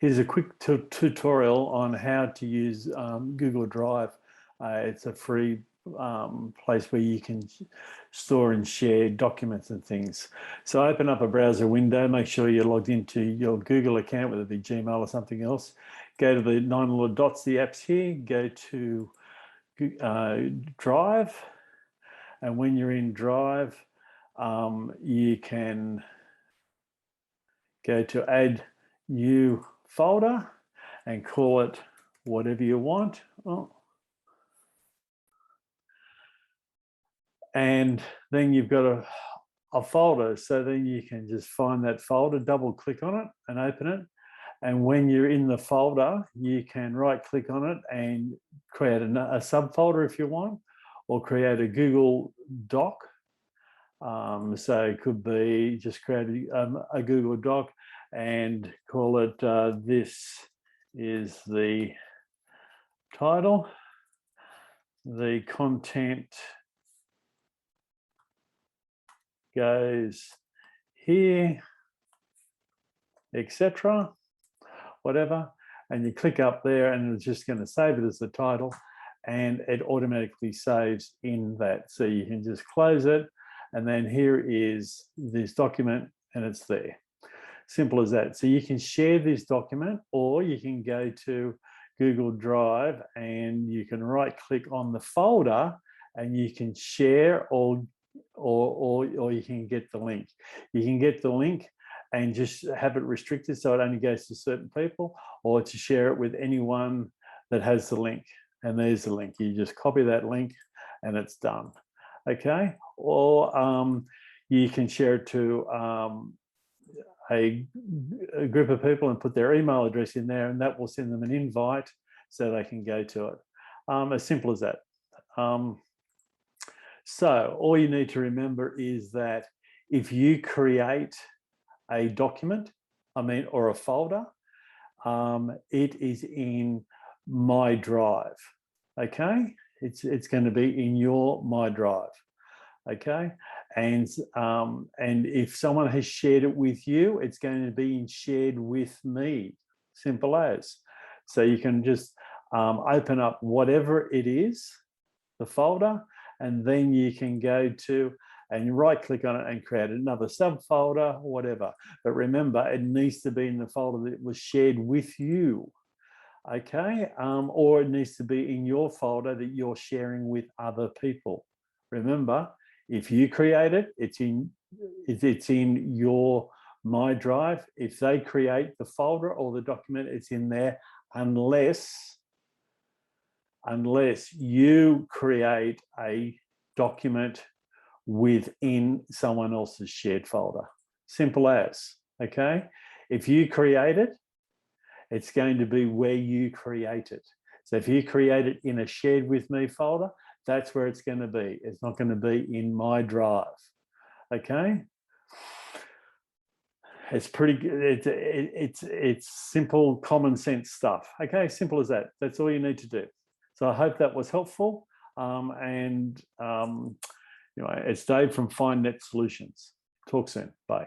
Here's a quick tutorial on how to use Google Drive. It's a free place where you can store and share documents and things. So open up a browser window, make sure you're logged into your Google account, whether it be Gmail or something else. Go to the 9 little dots, the apps here, go to Drive. And when you're in Drive, you can go to add new folder and call it whatever you want. And then you've got a folder. So then you can just find that folder, double click on it and open it. And when you're in the folder, you can right click on it and create a subfolder if you want, or create a Google Doc. So it could be just create a Google Doc and call it, this is the title, the content goes here, etc., whatever, and you click up there and it's just going to save it as the title, and it automatically saves in that. So you can just close it, and then here is this document and it's there. Simple as that. So you can share this document, or you can go to Google Drive and you can right click on the folder and you can share, or you can get the link. You can get the link and just have it restricted so it only goes to certain people, or to share it with anyone that has the link. And there's the link. You just copy that link and it's done. Okay. Or you can share it to a group of people and put their email address in there, and that will send them an invite so they can go to it. As simple as that. So all you need to remember is that if you create a document, or a folder, it is in My Drive. Okay, it's going to be in your My Drive. Okay, and if someone has shared it with you, it's going to be shared with me. Simple as. So you can just open up whatever it is, the folder, and then you can go to and right click on it and create another subfolder, whatever. But remember, it needs to be in the folder that was shared with you. Okay, or it needs to be in your folder that you're sharing with other people. Remember, if you create it, it's in your My Drive. If they create the folder or the document, it's in there, unless you create a document within someone else's shared folder. Simple as. Okay, if you create it, it's going to be where you create it. So if you create it in a shared with me folder, that's where it's going to be. It's not going to be in My Drive. Okay, it's pretty good. It's simple, common sense stuff. Okay, simple as that. That's all you need to do. So I hope that was helpful. Anyway, it's Dave from FindNet Solutions. Talk soon. Bye.